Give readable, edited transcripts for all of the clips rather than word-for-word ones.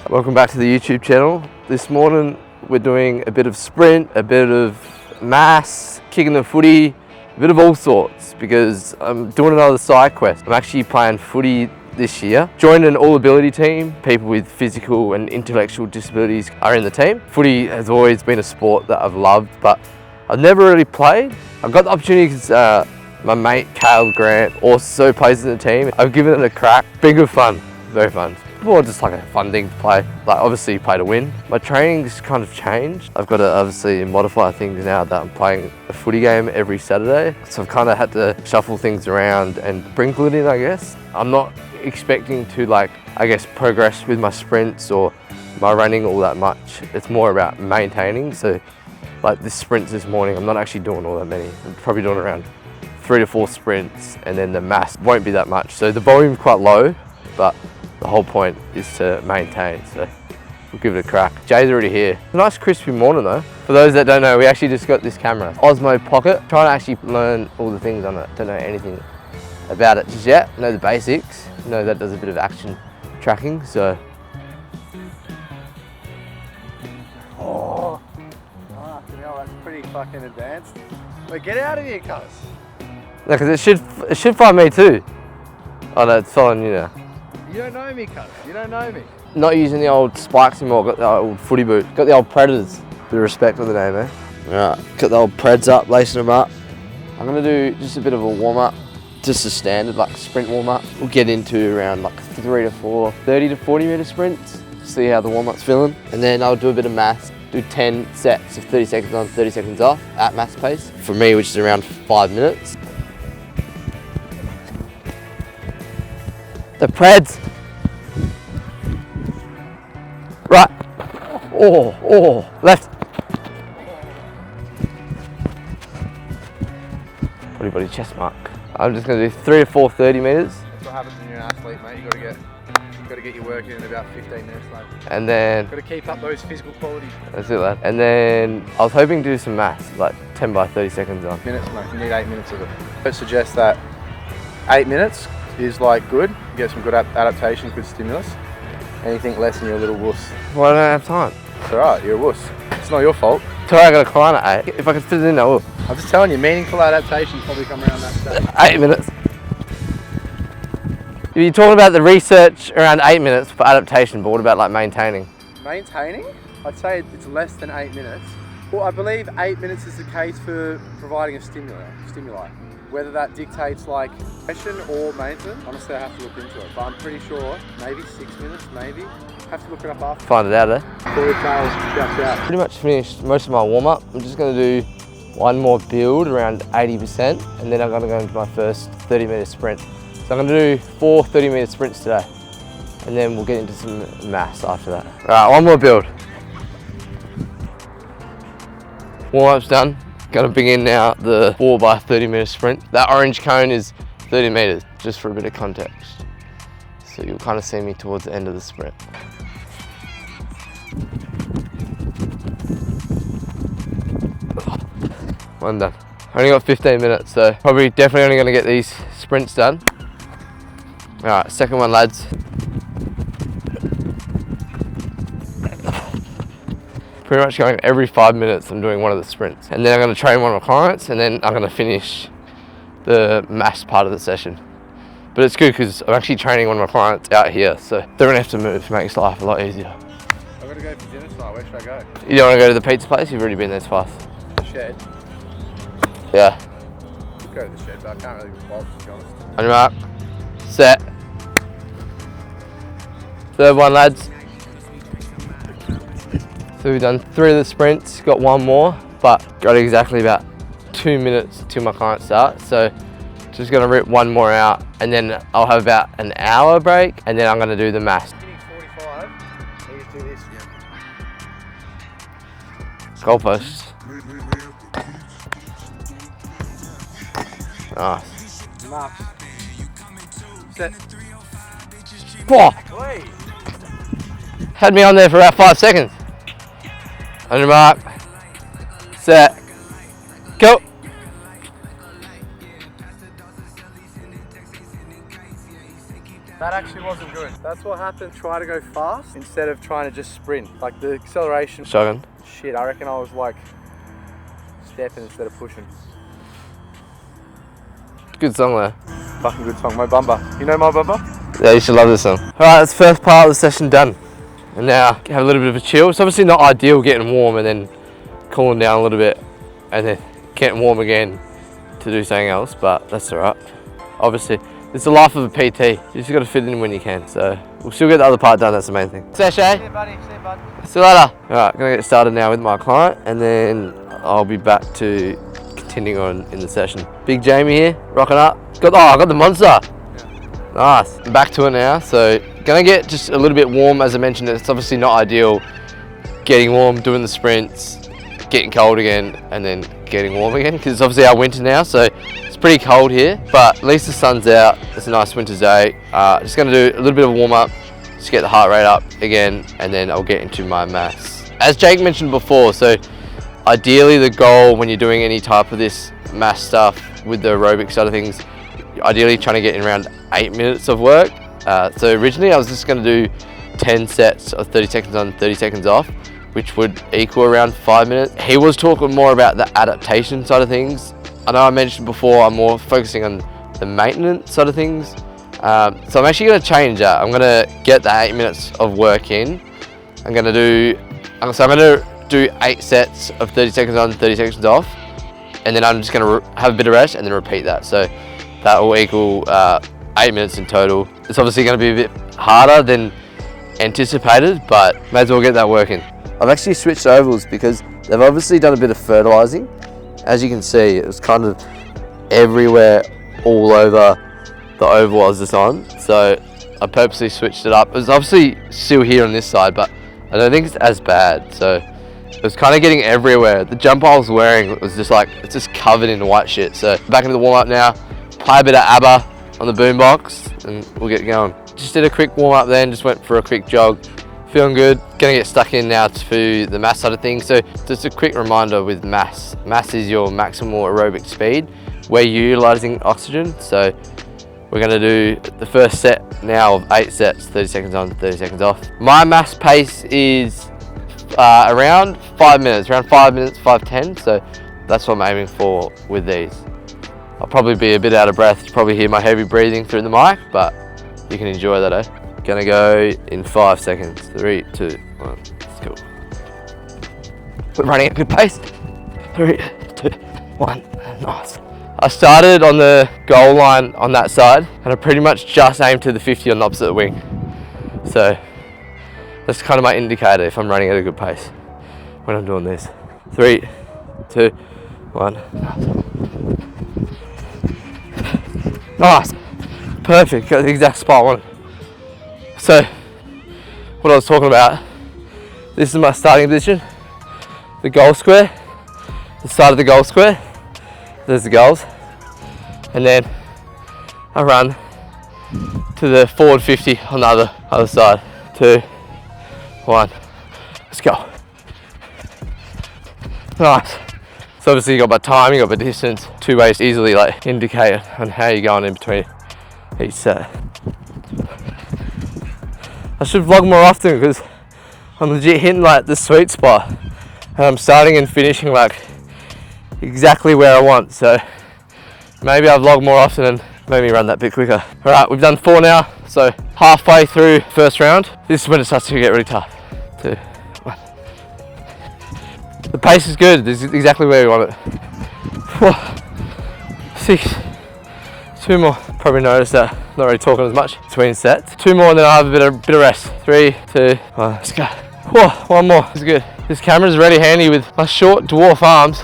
Welcome back to the YouTube channel. This morning we're doing a bit of sprint, a bit of mass, kicking the footy, a bit of all sorts because I'm doing another side quest. I'm actually playing footy this year. Joined an all-ability team. People with physical and intellectual disabilities are in the team. Footy has always been a sport that I've loved, but I've never really played. I've got the opportunity because my mate Cale Grant also plays in the team. I've given it a crack. Been good fun, very fun. More just like a fun thing to play. Like obviously you play to win. My training's kind of changed. I've got to obviously modify things now that I'm playing a footy game every Saturday. So I've kind of had to shuffle things around and sprinkle it in, I guess. I'm not expecting to progress with my sprints or my running all that much. It's more about maintaining. So like this sprints this morning, I'm not actually doing all that many. I'm probably doing around 3 to 4 sprints, and then the mass won't be that much. So the volume's quite low, but the whole point is to maintain, so we'll give it a crack. Jay's already here. It's a nice crispy morning though. For those that don't know, we actually just got this camera, Osmo Pocket. Trying to actually learn all the things on it. Don't know anything about it just yet. Know the basics. Know that does a bit of action tracking, so. Oh, that's pretty fucking advanced. Wait, get out of here, cuz. No, because it should find me too. Oh no, it's following you now. You don't know me, cuz. You don't know me. Not using the old spikes anymore, got the old footy boot. Got the old Predators. Bit of respect for the name, eh? Alright, got the old Preds up, lacing them up. I'm gonna do just a bit of a warm up, just a standard like sprint warm up. We'll get into around like 3 to 4, 30 to 40 metre sprints. See how the warm up's feeling. And then I'll do a bit of mass, do 10 sets of 30 seconds on, 30 seconds off at mass pace. For me, which is around 5 minutes. The Preds. Right. Oh, left. Body chest mark. I'm just going to do 3 to 4 30 metres. That's what happens when you're an athlete, mate. You got to get your work in about 15 minutes, mate. And then got to keep up those physical qualities. That's it, lad. And then I was hoping to do some maths, like 10 by 30 seconds on. Minutes, mate. You need 8 minutes of it. I suggest that 8 minutes is like good. You get some good adaptation, good stimulus. Anything less and you're a little wuss. Well, I don't have time. It's alright, you're a wuss. It's not your fault. So I got to climb at 8. If I could fit it in, I will. I'm just telling you, meaningful adaptations probably come around that stage. 8 minutes. You're talking about the research around 8 minutes for adaptation, but what about like maintaining? Maintaining? I'd say it's less than 8 minutes. Well, I believe 8 minutes is the case for providing a stimuli. Whether that dictates like session or maintenance, honestly I have to look into it. But I'm pretty sure maybe 6 minutes, maybe. Have to look it up after. Find it out, eh? Forward tails, shouts out. Pretty much finished most of my warm up. I'm just going to do one more build around 80%, and then I'm going to go into my first 30 metre sprint. So I'm going to do 4 30 metre sprints today, and then we'll get into some mass after that. All right, one more build. Warm up's done. Gonna begin now the 4 by 30 metre sprint. That orange cone is 30 metres, just for a bit of context. So you'll kind of see me towards the end of the sprint. One done. Only got 15 minutes, so probably definitely only gonna get these sprints done. All right, second one, lads. Pretty much going every 5 minutes, I'm doing one of the sprints. And then I'm gonna train one of my clients, and then I'm gonna finish the mass part of the session. But it's good because I'm actually training one of my clients out here, so they don't have to move. It makes life a lot easier. I've got to go for dinner tonight. Where should I go? You don't wanna go to the pizza place? You've already been there twice. The shed. Yeah. I'll go to the shed, but I can't really be bothered, to be honest. On your mark, set. Third one, lads. So we've done 3 of the sprints, got 1 more, but got exactly about 2 minutes till my client starts. So just gonna rip 1 more out, and then I'll have about an hour break, and then I'm gonna do the mass. 45, you just do this. Goalposts. Nice. Marks. Set. Whoa! Wait. Had me on there for about 5 seconds. On your mark, set, go. That actually wasn't good. That's what happened. Try to go fast instead of trying to just sprint. Like the acceleration. Shotgun. Shit, I reckon I was like stepping instead of pushing. Good song there. Fucking good song. My Bumba. You know My Bumba? Yeah, you should love this song. Alright, that's the first part of the session done. And now have a little bit of a chill. It's obviously not ideal getting warm and then cooling down a little bit and then getting warm again to do something else, but that's alright. Obviously, it's the life of a PT. You just got to fit in when you can. So we'll still get the other part done. That's the main thing. See you, Shay. See you, buddy. See you, bud. See you later. Alright, gonna get started now with my client and then I'll be back to continuing on in the session. Big Jamie here, rocking up. I got the monster. Yeah. Nice. I'm back to it now. So gonna get just a little bit warm. As I mentioned, it's obviously not ideal getting warm, doing the sprints, getting cold again, and then getting warm again because it's obviously our winter now. So it's pretty cold here, but at least the sun's out. It's a nice winter's day. Just gonna do a little bit of a warm up, just get the heart rate up again, and then I'll get into my mass. As Jake mentioned before, so ideally the goal when you're doing any type of this mass stuff with the aerobic side of things, ideally trying to get in around 8 minutes of work. So originally I was just gonna do 10 sets of 30 seconds on, 30 seconds off, which would equal around 5 minutes. He was talking more about the adaptation side of things. I know I mentioned before I'm more focusing on the maintenance side of things. So I'm actually gonna change that. I'm gonna get the 8 minutes of work in. I'm gonna do 8 sets of 30 seconds on, 30 seconds off. And then I'm just gonna have a bit of rest and then repeat that. So that will equal 8 minutes in total. It's obviously gonna be a bit harder than anticipated, but may as well get that working. I've actually switched ovals because they've obviously done a bit of fertilizing. As you can see, it was kind of everywhere all over the oval I was just on. So I purposely switched it up. It was obviously still here on this side, but I don't think it's as bad. So it was kind of getting everywhere. The jumper I was wearing was just like, it's just covered in white shit. So back into the warm up now, play a bit of ABBA on the boombox and we'll get going. Just did a quick warm up then, just went for a quick jog. Feeling good. Gonna get stuck in now to the mass side of things. So just a quick reminder with mass. Mass is your maximal aerobic speed. We're utilizing oxygen. So we're gonna do the first set now of 8 sets, 30 seconds on, 30 seconds off. My mass pace is around 5 minutes, around 5 minutes, 5:10. So that's what I'm aiming for with these. I'll probably be a bit out of breath. You probably hear my heavy breathing through the mic, but you can enjoy that, eh? Gonna go in 5 seconds. 3, 2, 1, let's go. We're running at a good pace. 3, 2, 1, nice. I started on the goal line on that side and I pretty much just aimed to the 50 on the opposite wing. So that's kind of my indicator if I'm running at a good pace when I'm doing this. 3, 2, 1, nice. Perfect, got the exact spot I wanted. So, what I was talking about, this is my starting position, the goal square, the side of the goal square, there's the goals, and then I run to the forward 50 on the other side. 2, 1, let's go. Nice. So obviously you got my time, you got my distance, 2 ways to easily like indicate on how you're going in between each set. I should vlog more often because I'm legit hitting like the sweet spot and I'm starting and finishing like exactly where I want. So maybe I'll vlog more often and maybe run that bit quicker. All right, we've done 4 now. So halfway through first round, this is when it starts to get really tough. 2, 1. The pace is good. This is exactly where we want it. 4, 6, 2 more. Probably noticed that I'm not really talking as much between sets. 2 more and then I'll have a bit of rest. 3, 2, 1, let's go. Whoa, 1 more, this is good. This camera's really handy with my short dwarf arms.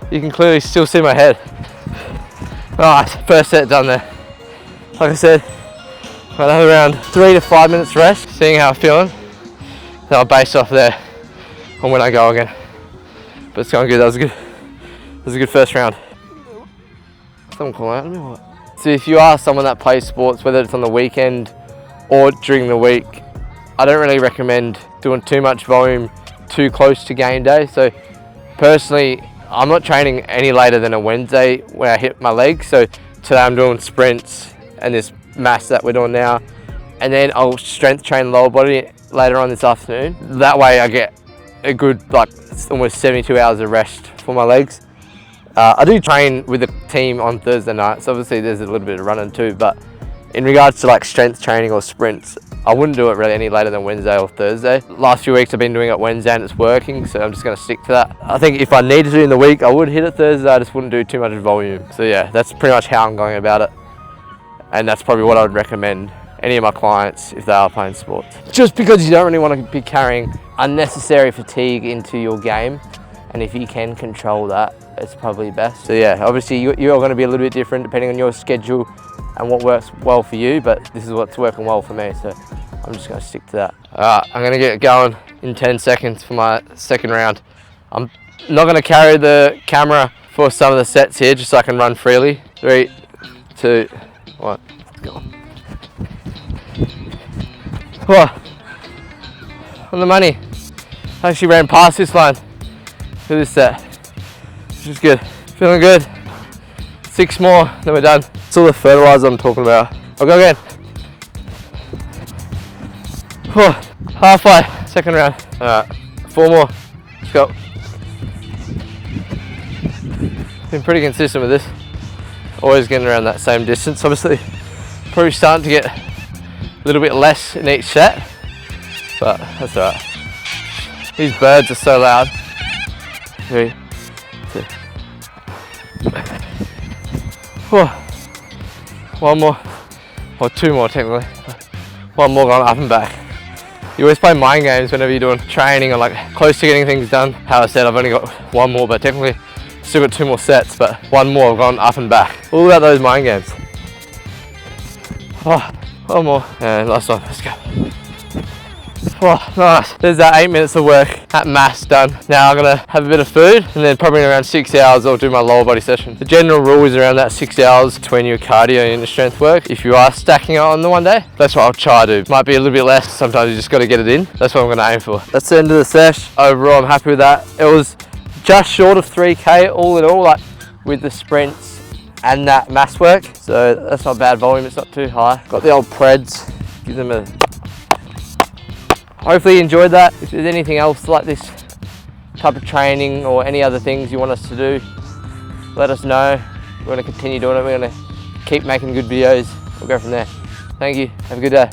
You can clearly still see my head. Nice, first set done there. Like I said, I'll have around 3 to 5 minutes rest, seeing how I'm feeling. Then I'll base off there on when I go again. But it's going good, that was a good first round. Someone call out at me or what? So if you are someone that plays sports, whether it's on the weekend or during the week, I don't really recommend doing too much volume too close to game day. So personally, I'm not training any later than a Wednesday when I hit my legs. So today I'm doing sprints and this mass that we're doing now, and then I'll strength train lower body later on this afternoon. That way I get a good, like, almost 72 hours of rest for my legs. I do train with the team on Thursday nights. Obviously there's a little bit of running too, but in regards to like strength training or sprints, I wouldn't do it really any later than Wednesday or Thursday. Last few weeks I've been doing it Wednesday and it's working, so I'm just going to stick to that. I think if I needed to in the week, I would hit it Thursday. I just wouldn't do too much volume. So yeah, that's pretty much how I'm going about it. And that's probably what I would recommend any of my clients if they are playing sports. Just because you don't really want to be carrying unnecessary fatigue into your game, and if you can control that, it's probably best. So yeah, obviously you're going to be a little bit different depending on your schedule and what works well for you, but this is what's working well for me, so I'm just going to stick to that. Alright, I'm going to get going in 10 seconds for my second round. I'm not going to carry the camera for some of the sets here, just so I can run freely. 3, 2, 1, let's go. Whoa, on the money. I actually ran past this line. Look at this set. Which is good. Feeling good. 6 more, then we're done. It's all the fertilizer I'm talking about. I'll go again. Whew. Halfway, second round. Alright, 4 more. Let's go. Been pretty consistent with this. Always getting around that same distance. Obviously, probably starting to get a little bit less in each set, but that's alright. These birds are so loud. 3, 2. Whew. 1 more, or 2 more technically. 1 more going up and back. You always play mind games whenever you're doing training or like close to getting things done. How I said, I've only got 1 more, but technically still got 2 more sets, but 1 more I've gone up and back. All about those mind games. Oh, 1 more, and last one, let's go. Oh, nice. There's that 8 minutes of work at mass done. Now I'm gonna have a bit of food, and then probably in around 6 hours I'll do my lower body session. The general rule is around that 6 hours between your cardio and your strength work. If you are stacking it on the one day, that's what I'll try to do. Might be a little bit less, sometimes you just gotta get it in. That's what I'm gonna aim for. That's the end of the sesh. Overall, I'm happy with that. It was just short of 3K all in all, like with the sprints and that mass work. So that's not bad volume, it's not too high. Got the old preds, give them a... Hopefully you enjoyed that. If there's anything else like this type of training or any other things you want us to do, let us know. We're going to continue doing it. We're going to keep making good videos. We'll go from there. Thank you. Have a good day.